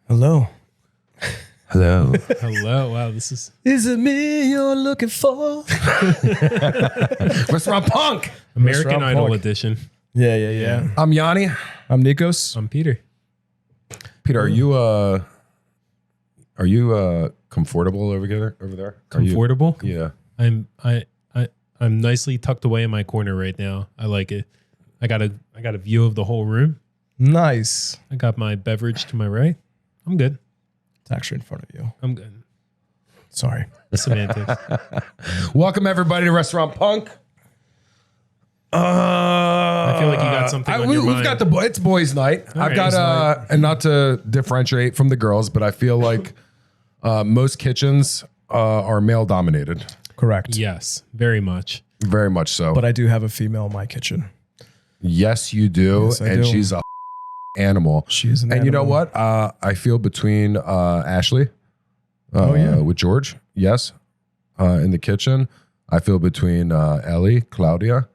Hello. Hello. Hello. Wow, this is... Is it me you're looking for? Restaurant Punk. American Restaurant Idol Punk. edition. Yeah. I'm Yanni. I'm Nikos. I'm Peter. Peter, are you comfortable over there? Are Comfortable? You, I'm nicely tucked away in my corner right now. I like it. I got a view of the whole room. Nice. I got my beverage to my right. I'm good. It's actually in front of you. I'm good. Sorry. Semantics. Welcome everybody to Restaurant Punk. I feel like you got something on your We've mind. got it's boys' night. I've right, got and not to differentiate from the girls, but I feel like most kitchens are male dominated. Correct. Yes, very much. Very much so. But I do have a female in my kitchen. Yes, you do, Yes, I and do. she's a animal. She is an And you know animal. what? I feel between Ashley with George, yes, in the kitchen. I feel between Ellie, Claudia.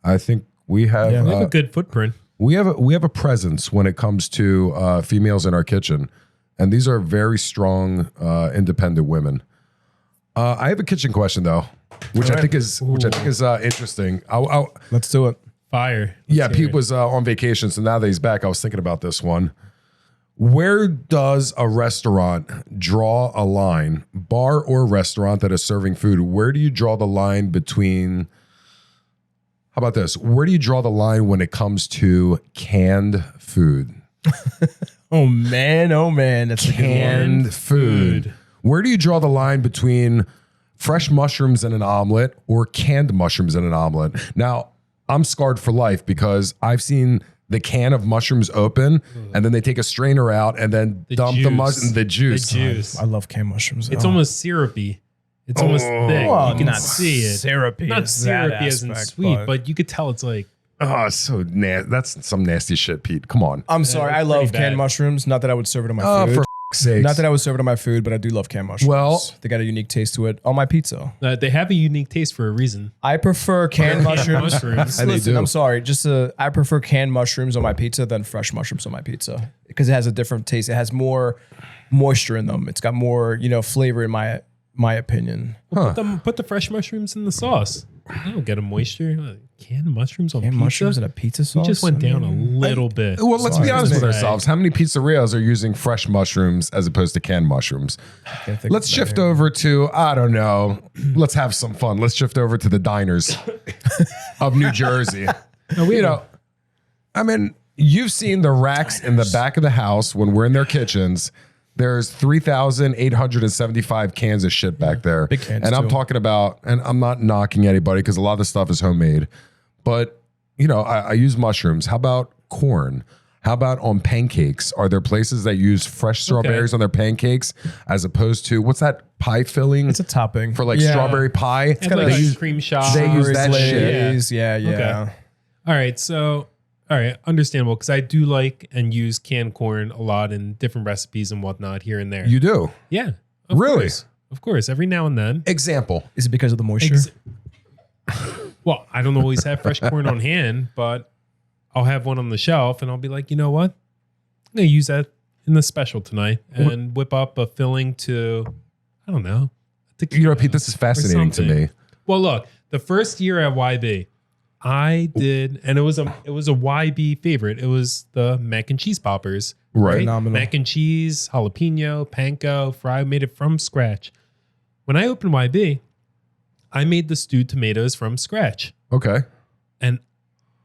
I think we have We have a good footprint. we have a presence when it comes to females in our kitchen, and these are very strong, independent women. I have a kitchen question though, which I think is interesting. Let's do it. Fire. Yeah, Pete was on vacation, so now that he's back, I was thinking about this one. Where does a restaurant draw a line, bar or restaurant that is serving food? Where do you draw the line between, how about this? Where do you draw the line when it comes to canned food? Oh man, that's a good one. Canned food. Where do you draw the line between fresh mushrooms in an omelet or canned mushrooms in an omelet? Now, I'm scarred for life because I've seen the can of mushrooms open and then they take a strainer out and then dump the juice. The juice. I love canned mushrooms. It's almost syrupy. It's almost thick. Well, You can not see it. syrupy. Not as that syrupy as in aspect, sweet, but you could tell it's like... Oh, it's so nasty. That's some nasty shit, Pete. Come on. I'm sorry. I it's love pretty canned bad. mushrooms. Not that I would serve it on my food. For f***'s sakes. Not that I would serve it on my food, but I do love canned mushrooms. Well- they got a unique taste to it on my pizza. They have a unique taste for a reason. I prefer canned mushrooms. mushrooms. And they Listen, do. I'm sorry. I prefer canned mushrooms on my pizza than fresh mushrooms on my pizza because it has a different taste. It has more moisture in them. It's got more, flavor in my opinion. Put the fresh mushrooms in the sauce. I don't get a moisture. Canned mushrooms on Canned pizza? mushrooms in a pizza sauce. We just went down a I mean, little bit. Well, let's be Sorry. honest with Right. ourselves. How many pizzerias are using fresh mushrooms as opposed to canned mushrooms? can't think Let's of shift that. over to, I don't know, let's have some fun. Let's shift over to the diners of New Jersey. I mean, you've seen the racks in the back of the house when we're in their kitchens. There's 3,875 cans of shit back there. Big cans, and I'm too. talking about, and I'm not knocking anybody because a lot of the stuff is homemade. But, I use mushrooms. How about corn? How about on pancakes? Are there places that use fresh strawberries on their pancakes as opposed to, what's that pie filling? It's a topping For like Yeah. strawberry pie. It's got They like use- cream shop. they use that Strawberries, shit. Lay's, Yeah. Okay. All right, understandable because I do like and use canned corn a lot in different recipes and whatnot here and there. You do? Yeah. Of Really? course. Of course. Every now and then. Example. Is it because of the moisture? Well, I don't always have fresh corn on hand, but I'll have one on the shelf and I'll be like, you know what? I'm going to use that in the special tonight and whip up a filling to, I don't know. Pete, this is fascinating to something. me. Well, look, the first year at YB, I did, and it was a YB favorite. It was the mac and cheese poppers. Right. Phenomenal. Mac and cheese, jalapeno, panko, fry, made it from scratch. When I opened YB, I made the stewed tomatoes from scratch. Okay. And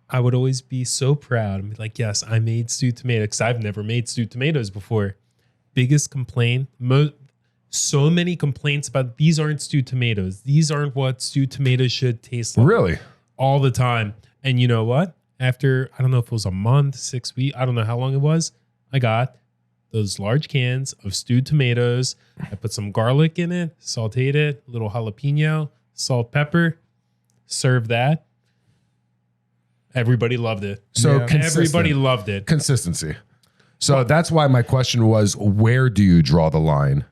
I would always be so proud and be like, yes, I made stewed tomatoes because I've never made stewed tomatoes before. Biggest complaint, so many complaints about these aren't stewed tomatoes. These aren't what stewed tomatoes should taste like. Really? All the time. And you know what? After, I don't know if it was a month, 6 weeks, I don't know how long it was, I got those large cans of stewed tomatoes. I put some garlic in it, sauteed it, a little jalapeno, salt, pepper, served that. Everybody loved it. So Yeah. consistent. Everybody loved it. Consistency. So that's why my question was, where do you draw the line?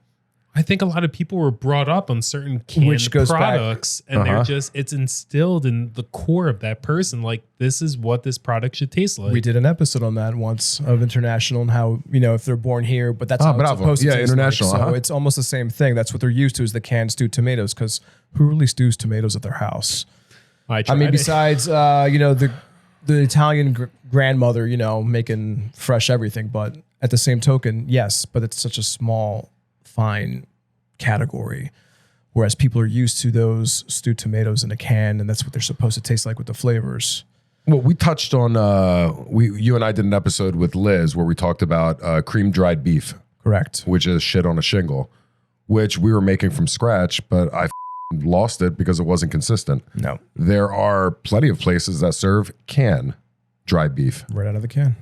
I think a lot of people were brought up on certain canned Which goes products, and they're it's instilled in the core of that person. Like, this is what this product should taste like. We did an episode on that once of international and how, if they're born here, but that's how it's supposed to taste international. like. So it's almost the same thing. That's what they're used to is the canned stewed tomatoes, because who really stews tomatoes at their house? I mean, besides, the Italian grandmother, making fresh everything, but at the same token, yes, but it's such a small, fine category, whereas people are used to those stewed tomatoes in a can, and that's what they're supposed to taste like with the flavors. Well, we touched on you and I did an episode with Liz where we talked about cream dried beef, Correct. which is shit on a shingle, which we were making from scratch, but I lost it because it wasn't consistent. No, There are plenty of places that serve canned dried beef. right out of the can.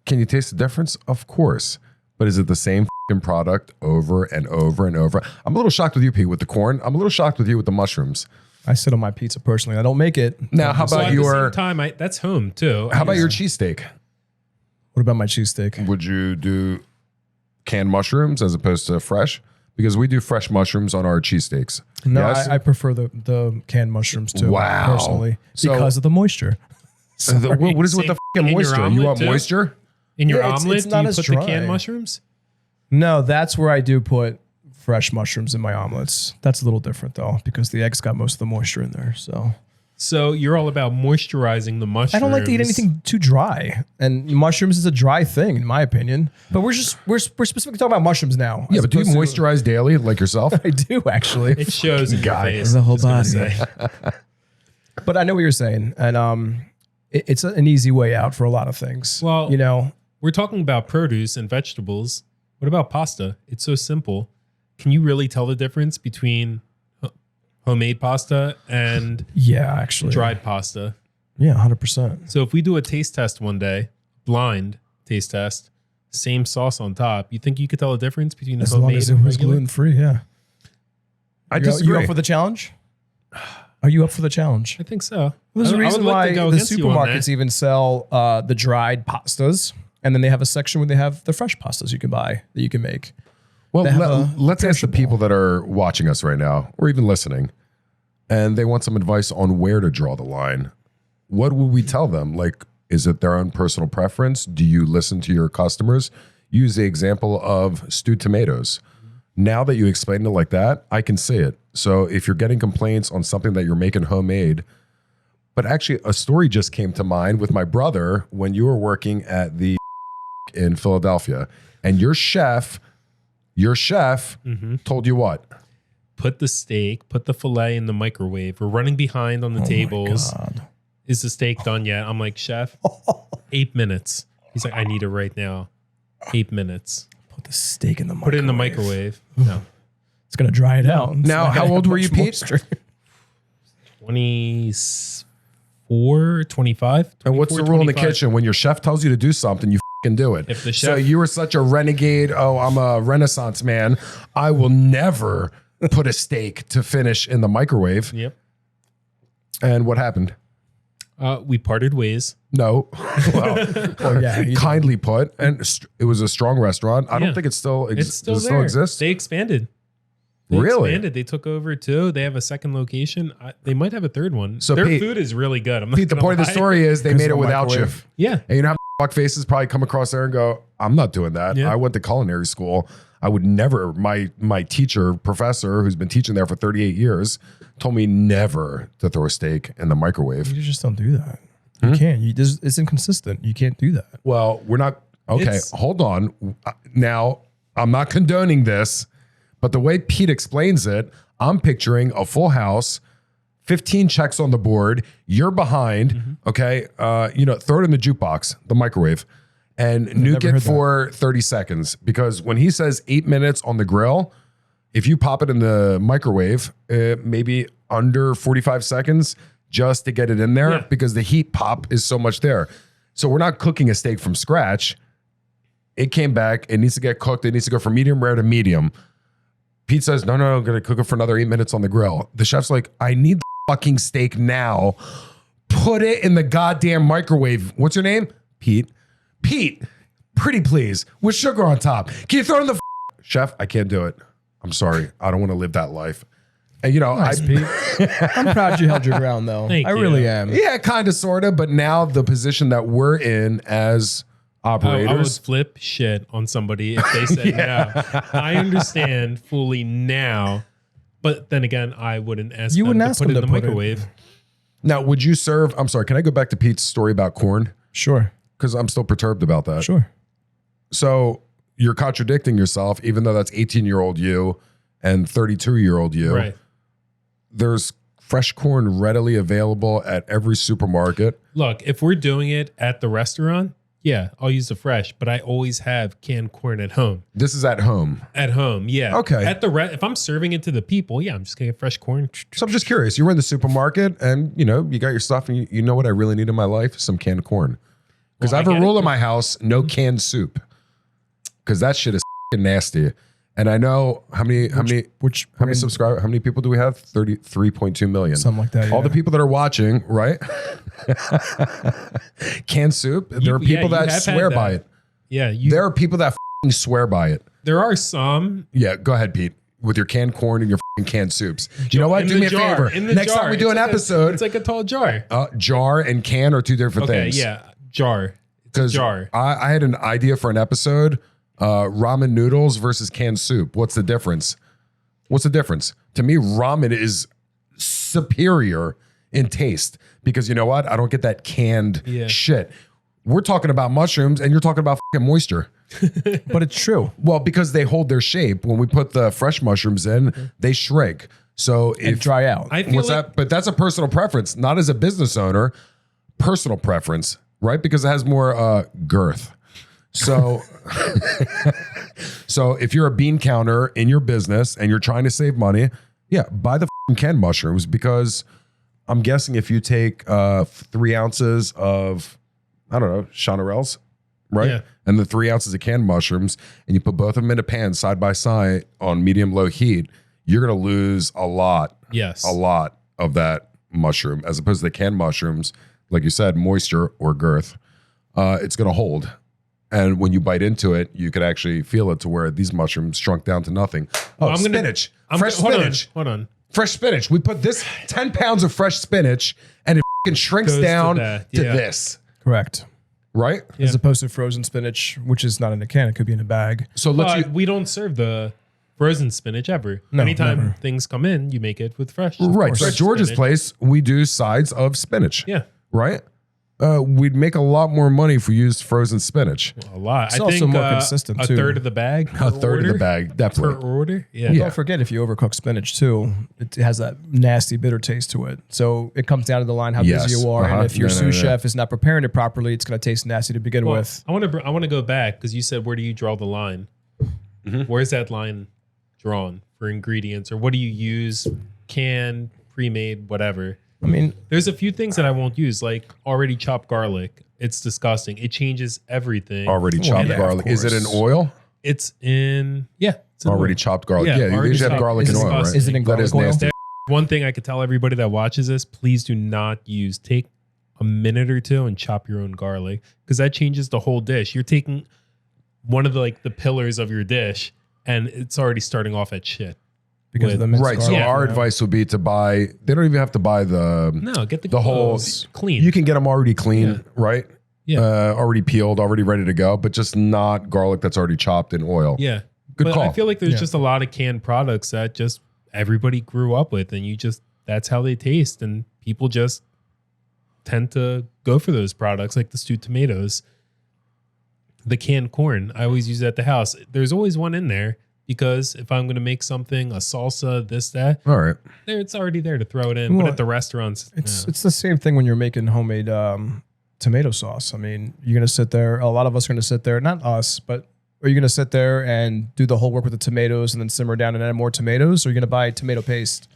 Can you taste the difference? Of course. But is it the same product over and over and over? I'm a little shocked with you, Pete, with the corn. I'm a little shocked with you with the mushrooms. I sit on my pizza personally. I don't make it. Now, how So about at the your same time, that's home too. how about your cheesesteak? What about my cheesesteak? Would you do canned mushrooms as opposed to fresh? Because we do fresh mushrooms on our cheesesteaks. No, Yes? I prefer the canned mushrooms too. Wow. Personally, So- because of the moisture. What is with the Same fucking in your moisture? You omelet want too? moisture? In your Yeah, it's omelet, not do you as put the dry. canned mushrooms? No, that's where I do put fresh mushrooms in my omelets. That's a little different though, because the eggs got most of the moisture in there. So you're all about moisturizing the mushrooms. I don't like to eat anything too dry, and mushrooms is a dry thing in my opinion. But we're specifically talking about mushrooms now. Yeah, as but do you opposed to- moisturize daily like yourself? I do actually, It shows in your Guy. face. the whole just gonna body. say. but I know what you're saying, and it's an easy way out for a lot of things. Well, We're We're talking about produce and vegetables. What about pasta? It's so simple. Can you really tell the difference between homemade pasta and yeah, actually, dried pasta? Yeah, 100%. So if we do a taste test one day, blind taste test, same sauce on top, you think you could tell the difference between the As long homemade as it and was regular? gluten free, yeah. I You disagree. up for the challenge? Are you up for the challenge? I think so. There's I a would reason like why to go the against you on supermarkets that. even sell the dried pastas, and then they have a section where they have the fresh pastas you can buy that you can make. Well, They have a let's ask the perishable. people that are watching us right now or even listening, and they want some advice on where to draw the line. What would we tell them? Like, is it their own personal preference? Do you listen to your customers? Use the example of stewed tomatoes. Now that you explained it like that, I can see it. So if you're getting complaints on something that you're making homemade, but actually a story just came to mind with my brother when you were working at the in Philadelphia, and your chef told you what? Put the steak, put the filet in the microwave. We're running behind on the tables. God. Is the steak done yet? I'm like, chef, 8 minutes. He's like, I need it right now. 8 minutes. Put the steak in the microwave. Put it in the microwave. No. It's going to dry it out. It's Now, not how gonna old have were you, much Pete? moisture. 24, 25. And what's the 24, rule in the 25. kitchen? When your chef tells you to do something, you can do it. If the So chef- you were such a renegade. Oh, I'm a Renaissance man. I will never put a steak to finish in the microwave. Yep. And what happened? We parted ways. No. Well, Oh, yeah. you- kindly put. And it was a strong restaurant. I Yeah. don't think it still It's still does it there. still exists. They expanded. They Really? expanded. They took over too. They have a second location. They might have a third one. So, their Pete- food is really good. I'm not Pete, the gonna point of the lie. story is they 'Cause made of it the without you. microwave. Yeah. And you know how fuck faces probably come across there and go, I'm not doing that. Yeah. I went to culinary school. I would never, my teacher, professor, who's been teaching there for 38 years, told me never to throw a steak in the microwave. You just don't do that. You can't. It's inconsistent. You can't do that. Well, we're not, okay, It's- hold on. Now, I'm not condoning this, but the way Pete explains it, I'm picturing a full house, 15 checks on the board, you're behind, okay? Throw it in the jukebox, the microwave, and nuke never it heard for 30 seconds. Because when he says 8 minutes on the grill, if you pop it in the microwave, maybe under 45 seconds just to get it in there, Yeah. because the heat pop is so much there. So we're not cooking a steak from scratch. It came back. It needs to get cooked. It needs to go from medium rare to medium. Pete says, no, I'm going to cook it for another 8 minutes on the grill. The chef's like, I need the fucking steak now. Put it in the goddamn microwave. What's your name? Pete. Pete, pretty please, with sugar on top. Can you throw it in the chef? I can't do it. I'm sorry. I don't want to live that life. And, Nice, Pete. I'm proud you held your ground, though. Thank I you. really am. yeah, kind of, sort of. But now the position that we're in as I would operators, flip shit on somebody if they said no. I understand fully now, but then again, I wouldn't ask You them wouldn't to ask put it them in to the put it- microwave. now would you serve? I'm sorry. Can I go back to Pete's story about corn? Sure. Because I'm still perturbed about that. Sure. So you're contradicting yourself, even though that's 18-year-old you and 32-year-old you. Right. There's fresh corn readily available at every supermarket. Look, if we're doing it at the restaurant, yeah, I'll use the fresh, but I always have canned corn at home. This is at home. At home, yeah. Okay. At the if I'm serving it to the people, yeah, I'm just gonna get fresh corn. So I'm just curious. You were in the supermarket and, you got your stuff and you know what I really need in my life? Some canned corn. Because Well, I have I a get rule it. in my house, no canned soup. Because that shit is nasty. And I know how many subscribers, how many people do we have? 33.2 million. Something like that, All yeah. the people that are watching, right? Canned soup. There are people you that have swear had by that. it. Yeah, There are people that swear by it. there are some. Yeah, go ahead, Pete. With your canned corn and your canned soups. You know what? in Do the me a jar, favor. in the Next jar. time we do It's an like episode, it's like a tall jar. jar and can are two different Okay, things. yeah, jar. It's a Because jar. I had an idea for an episode: ramen noodles versus canned soup. What's the difference? What's the difference? To me, ramen is superior in taste because you know what? I don't get that canned Yeah. shit. We're talking about mushrooms, and you're talking about fucking moisture. But it's true. Well, because they hold their shape. When we put the fresh mushrooms in, they shrink. So And if dry out. I feel what's like that? But that's a personal preference, not as a business owner. Personal preference, right? Because it has more girth. So, so if you're a bean counter in your business and you're trying to save money, yeah, buy the canned mushrooms because I'm guessing if you take 3 ounces of, I don't know, chanterelles, right? Yeah. And the 3 ounces of canned mushrooms, and you put both of them in a pan side by side on medium-low heat, you're going to lose a lot yes. of that mushroom as opposed to the canned mushrooms, like you said, moisture or girth. It's going to hold. And when you bite into it, you could actually feel it to where these mushrooms shrunk down to nothing. Oh, I'm gonna- spinach. I'm Fresh gonna- spinach. Hold on. Fresh spinach. We put this 10 pounds of fresh spinach and it fucking shrinks Goes to down that, to yeah. this, Correct. right? Yeah. As opposed to frozen spinach, which is not in a can. It could be in a bag. So let's We don't serve the frozen spinach ever. No, Anytime never. things come in, you make it with fresh. right. So at Fresh George's spinach. place, we do sides of spinach, Yeah, right? We'd make a lot more money if we used frozen spinach. a lot. It's I also think more consistent, a too. third of the bag. A third of the bag, per definitely. order. Yeah. Yeah. Don't forget, if you overcook spinach too, it has that nasty bitter taste to it. So it comes down to the line how Yes. busy you are, Uh-huh. and if your No, no, sous no. chef is not preparing it properly, it's going to taste nasty to begin Well, with. I want to go back because you said where do you draw the line? Where's that line drawn for ingredients, or what do you use? Canned, pre-made, whatever. I mean, There's a few things that I won't use, like already chopped garlic. It's disgusting. It changes everything. Already chopped yeah, of garlic. Is it in course. oil? It's in it's in Already oil. chopped garlic. Yeah, Yeah, you already usually have chopped. garlic It's and oil, right? disgusting. is it in That garlic is oil? nasty. One thing I could tell everybody that watches this: please do not use. Take a minute or two and chop your own garlic because that changes the whole dish. You're taking one of the pillars of your dish, and it's already starting off at shit. Because of the minced Right. So garlic, Yeah. our you know? advice would be to buy. They don't even have to buy No, get the whole cloves clean. You can get them already clean, right? Yeah. Already peeled, already ready to go, but just not garlic that's already chopped in oil. Yeah. Good But call. I feel like there's Yeah. just a lot of canned products that just everybody grew up with, and that's how they taste, and people just tend to go for those products, like the stewed tomatoes, the canned corn. I always use it at the house. There's always one in there because if I'm going to make something, a salsa, this, that, All right. it's already there to throw it in. Well, but at the restaurants, It's the same thing when you're making homemade tomato sauce. I mean, you're going to sit there. A lot of us are going to sit there, not us, but are you going to sit there and do the whole work with the tomatoes and then simmer down and add more tomatoes? Or are you going to buy tomato paste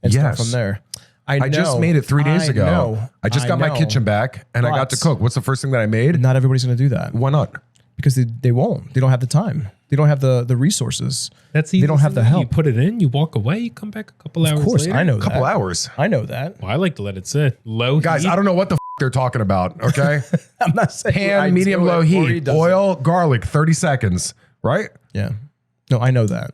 and start Yes. from there? I just made it 3 days ago. know, I just got my know. kitchen back and I got to But- cook. What's the first thing that I made? Not everybody's going to do that Why not? because they won't. They don't have the time. They don't have the resources. that's They don't have the You help. put it in, you walk away, you come back a couple hours Of course, later. I know A couple that. hours. I know that. Well, I like to let it sit low. Guys, heat. I don't know what the they're talking about, okay? I'm not saying I Pan, do medium, it, low or he heat, doesn't. oil, garlic, 30 seconds, right? Yeah. No, I know that.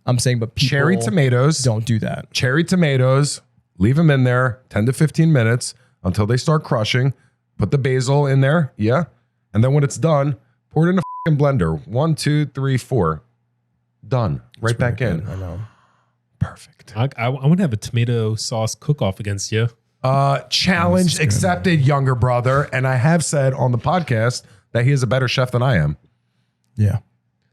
I'm saying, but people Cherry tomatoes. don't do that. Cherry tomatoes, leave them in there 10 to 15 minutes until they start crushing. Put the basil in there. Yeah. And then when it's done, pour it in a fucking blender. 1, 2, 3, 4. Done. Right back in. I know. Perfect. I want to have a tomato sauce cook-off against you. Challenge accepted, younger brother. And I have said on the podcast that he is a better chef than I am. Yeah.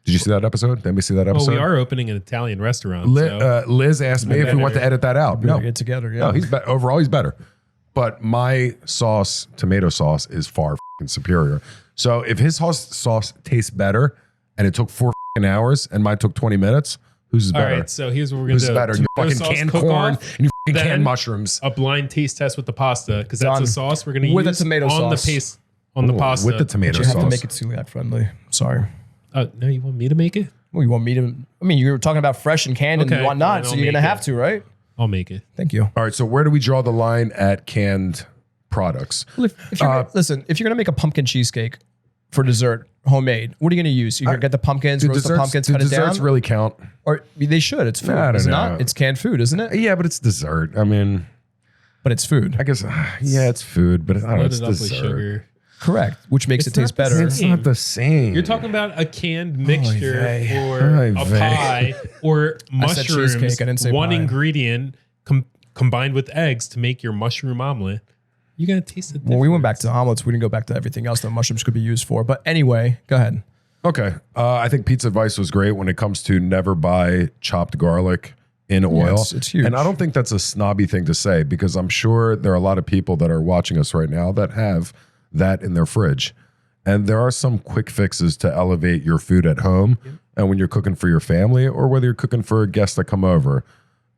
Did you see that episode? Did anybody see that Well, episode? we are opening an Italian restaurant. Liz asked me if we want to edit that out. We No, gotta get together. Yeah. no, overall he's better. But my sauce, tomato sauce, is far fucking superior. So if his sauce tastes better and it took 4 fucking hours and mine took 20 minutes, who's All better? right, so here's what we're going Who's to do. better? Your Tomato fucking sauce canned cook-off, corn and your fucking then canned mushrooms. A blind taste test with the pasta, because that's Done. the sauce we're going to use With the tomato on sauce. the paste on the Ooh, pasta. with the tomato You have sauce. to make it celiac friendly. Sorry. No, you want me to make it? Well, you want me to? I mean, you were talking about fresh and canned Okay, and whatnot, fine, so I'll you're gonna make have it. to, right? I'll make it. Thank you. All right, so where do we draw the line at canned products? Well, if you're, listen, if you're gonna make a pumpkin cheesecake for dessert, homemade, what are you gonna use? You're gonna get the pumpkins, roast the pumpkins, do cut it desserts down, really count? or they should. It's food, I don't is it know. not? It's canned food, isn't it? Yeah, but it's dessert. I mean, But it's food. I guess, yeah, it's food, but I don't know, it's Load it up with dessert. sugar. Correct, which makes it taste better. It's not the same. You're talking about a canned mixture vey. or Oy a vey. pie or I said cheesecake, mushrooms. I didn't say One pie. ingredient combined with eggs to make your mushroom omelet. You're gonna taste it. Well, we went back to omelets. We didn't go back to everything else that mushrooms could be used for. But anyway, go ahead. Okay. I think Pete's advice was great when it comes to never buy chopped garlic in oil. it's huge. And I don't think that's a snobby thing to say because I'm sure there are a lot of people that are watching us right now that have that in their fridge. And there are some quick fixes to elevate your food at home. And when you're cooking for your family or whether you're cooking for guests that come over,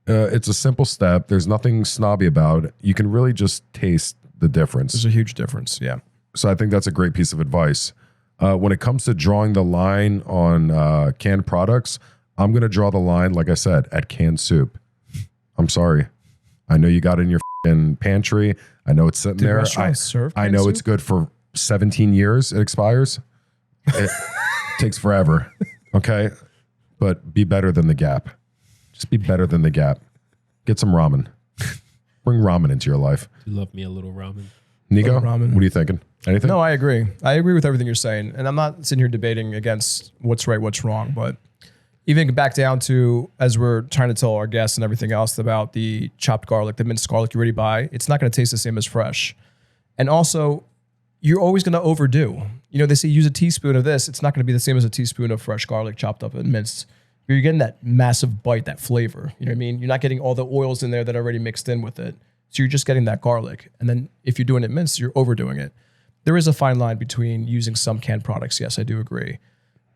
it's a simple step. There's nothing snobby about it. You can really just taste the difference. There's a huge difference. Yeah. So I think that's a great piece of advice. When it comes to drawing the line on canned products, I'm going to draw the line, like I said, at canned soup. I'm sorry. I know you got it in your pantry. I know it's sitting Do there. restaurants serve I canned know soup? it's good for 17 years. It expires. It takes forever. Okay. But be better than the Gap. Just be better than the Gap. Get some ramen. Bring ramen into your life. You love me a little ramen. Nico, ramen. what are you thinking? Anything? No, I agree. I agree with everything you're saying. And I'm not sitting here debating against what's right, what's wrong. But even back down to, as we're trying to tell our guests and everything else about the chopped garlic, the minced garlic you already buy, it's not going to taste the same as fresh. And also, you're always going to overdo. You know, they say use a teaspoon of this. It's not going to be the same as a teaspoon of fresh garlic chopped up and minced. You're getting that massive bite, that flavor. You know what I mean? You're not getting all the oils in there that are already mixed in with it. So you're just getting that garlic. And then if you're doing it minced, you're overdoing it. There is a fine line between using some canned products. Yes, I do agree.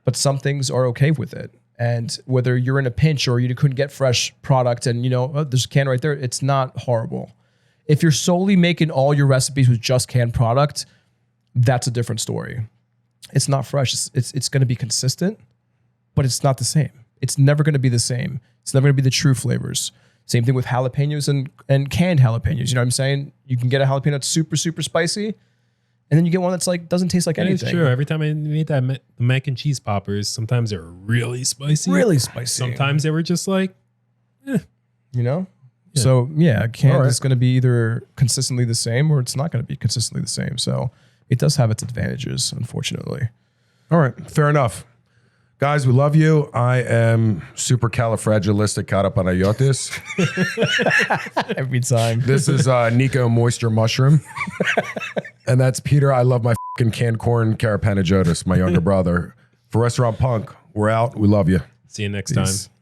But some things are okay with it. And whether you're in a pinch or you couldn't get fresh product and, you know, oh, there's a can right there, it's not horrible. If you're solely making all your recipes with just canned product, that's a different story. It's not fresh. It's going to be consistent, but it's not the same. It's never going to be the same. It's never going to be the true flavors. Same thing with jalapenos and canned jalapenos. You know what I'm saying? You can get a jalapeno that's super, super spicy, and then you get one that's like doesn't taste like That is anything. true. Every time I made the mac and cheese poppers, sometimes they were really spicy. Really spicy. Sometimes they were just like, You know? Yeah. So yeah, canned All right. is going to be either consistently the same or it's not going to be consistently the same. So it does have its advantages, unfortunately. All right, fair enough. Guys, we love you. I am supercalifragilisticexpialidocious. Every time. This is Nico Moisture Mushroom. And that's Peter. I love my fucking canned corn carapanagiotis, my younger brother. For Restaurant Punk, we're out. We love you. see you next Peace. time.